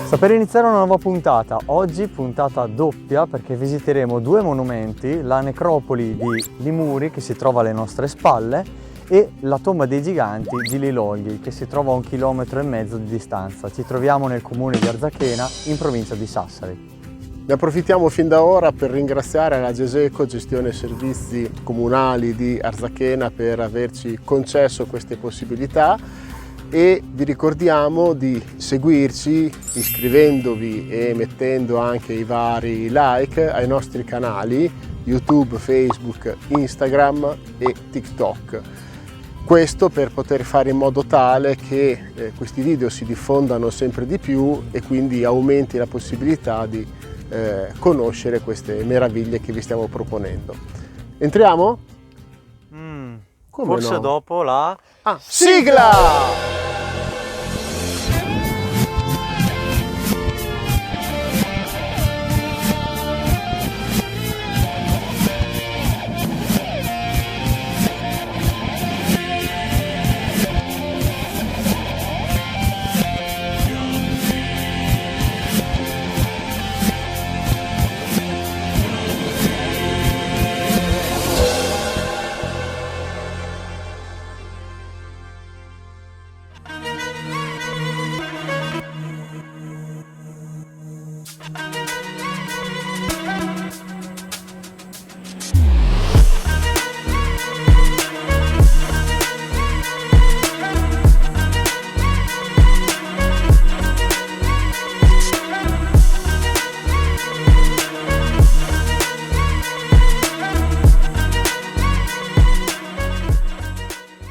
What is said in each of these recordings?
Sta per iniziare una nuova puntata, oggi puntata doppia perché visiteremo due monumenti, la necropoli di Limuri che si trova alle nostre spalle e la tomba dei giganti di Lilonghi che si trova a 1,5 km di distanza. Ci troviamo nel comune di Arzachena in provincia di Sassari. Ne approfittiamo fin da ora per ringraziare la Geseco, Gestione Servizi Comunali di Arzachena, per averci concesso queste possibilità. E vi ricordiamo di seguirci iscrivendovi e mettendo anche i vari like ai nostri canali YouTube, Facebook, Instagram e TikTok. Questo per poter fare in modo tale che questi video si diffondano sempre di più e quindi aumenti la possibilità di conoscere queste meraviglie che vi stiamo proponendo. Entriamo? Come Forse no? dopo la sigla!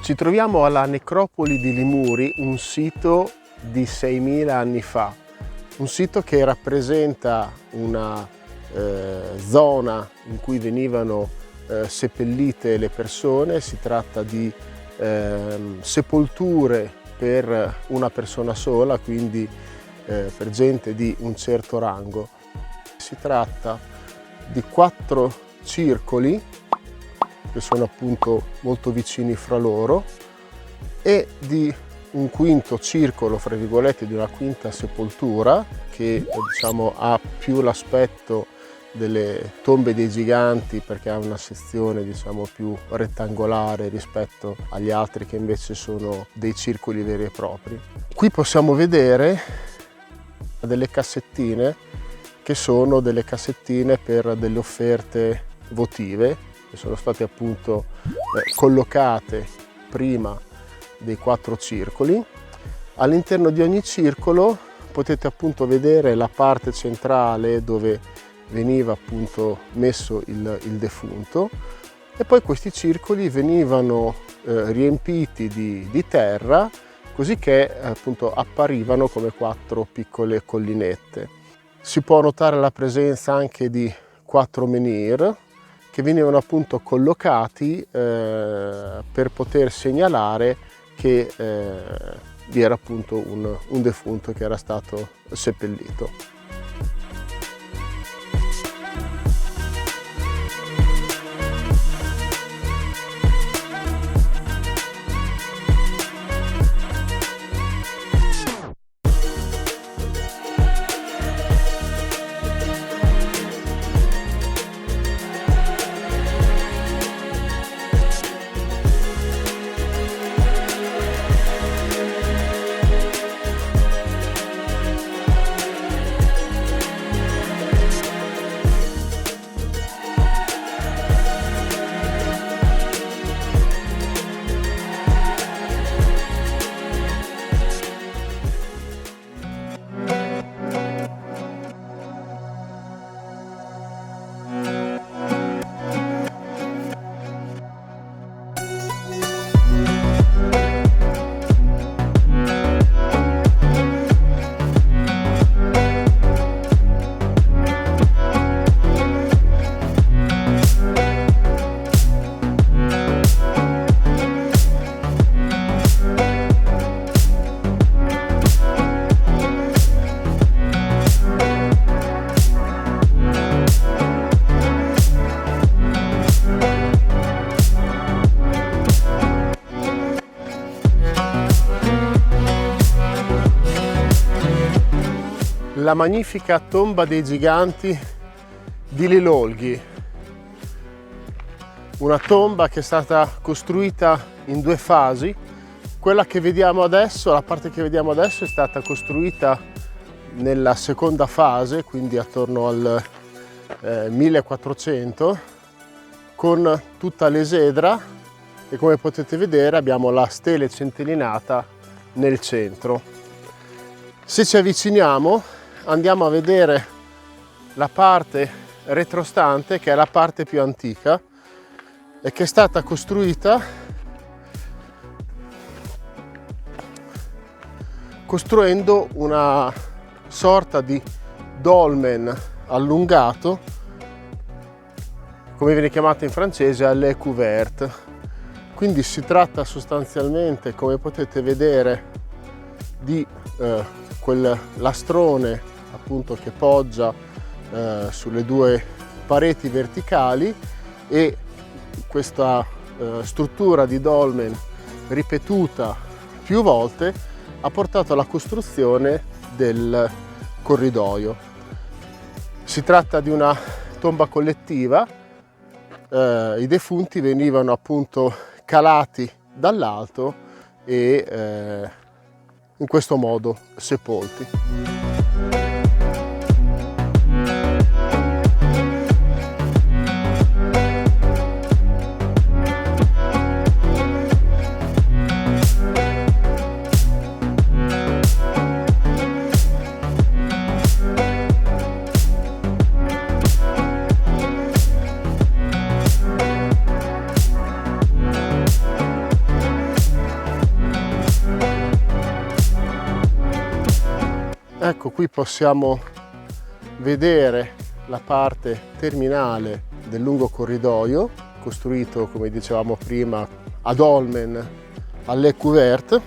Ci troviamo alla necropoli di Limuri, un sito di 6.000 anni fa, un sito che rappresenta una zona in cui venivano seppellite le persone. Si tratta di sepolture per una persona sola, quindi per gente di un certo rango. Si tratta di 4 circoli che sono appunto molto vicini fra loro e di un quinto circolo, fra virgolette, di una quinta sepoltura che diciamo ha più l'aspetto delle tombe dei giganti perché ha una sezione diciamo più rettangolare rispetto agli altri che invece sono dei circoli veri e propri. Qui possiamo vedere delle cassettine che sono delle cassettine per delle offerte votive che sono state appunto collocate prima dei 4 circoli. All'interno di ogni circolo potete appunto vedere la parte centrale dove veniva appunto messo il defunto e poi questi circoli venivano riempiti di terra così che appunto apparivano come 4 piccole collinette. Si può notare la presenza anche di 4 menhir che venivano appunto collocati per poter segnalare che vi era appunto un defunto che era stato seppellito. la magnifica tomba dei giganti di Lilongwe, una tomba che è stata costruita in 2 fasi. Quella che vediamo adesso, la parte che vediamo adesso è stata costruita nella seconda fase, quindi attorno al 1400, con tutta l'esedra, e come potete vedere abbiamo la stele centellinata nel centro. Se ci avviciniamo andiamo a vedere la parte retrostante, che è la parte più antica e che è stata costruita costruendo una sorta di dolmen allungato, come viene chiamato in francese, à l'œil couvert. Quindi si tratta sostanzialmente, come potete vedere, di quel lastrone appunto che poggia sulle 2 pareti verticali, e questa struttura di dolmen ripetuta più volte ha portato alla costruzione del corridoio. Si tratta di una tomba collettiva, i defunti venivano appunto calati dall'alto e in questo modo sepolti. Ecco, qui possiamo vedere la parte terminale del lungo corridoio, costruito, come dicevamo prima, a dolmen, à l'œil couvert.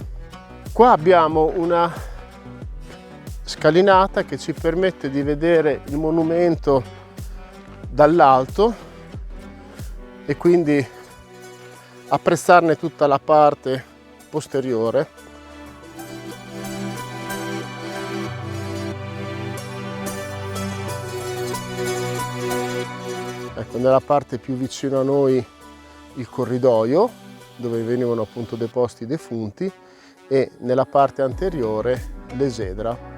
Qua abbiamo una scalinata che ci permette di vedere il monumento dall'alto e quindi apprezzarne tutta la parte posteriore. Ecco, nella parte più vicino a noi il corridoio, dove venivano appunto deposti i defunti, e nella parte anteriore l'esedra.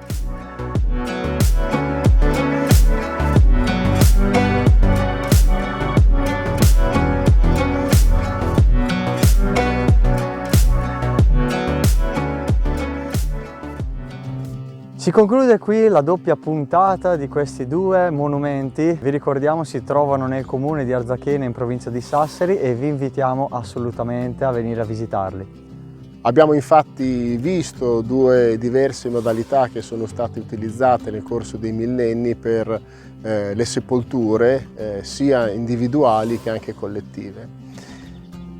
Si conclude qui la doppia puntata di questi 2 monumenti. Vi ricordiamo, si trovano nel comune di Arzachena, in provincia di Sassari, e vi invitiamo assolutamente a venire a visitarli. Abbiamo infatti visto 2 diverse modalità che sono state utilizzate nel corso dei millenni per le sepolture, sia individuali che anche collettive.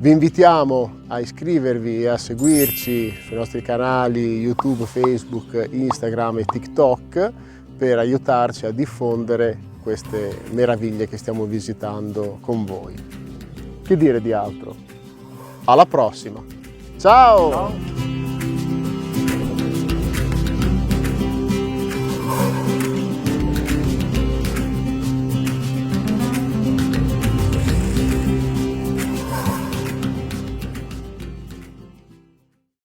Vi invitiamo a iscrivervi e a seguirci sui nostri canali YouTube, Facebook, Instagram e TikTok per aiutarci a diffondere queste meraviglie che stiamo visitando con voi. Che dire di altro? Alla prossima! Ciao! Ciao.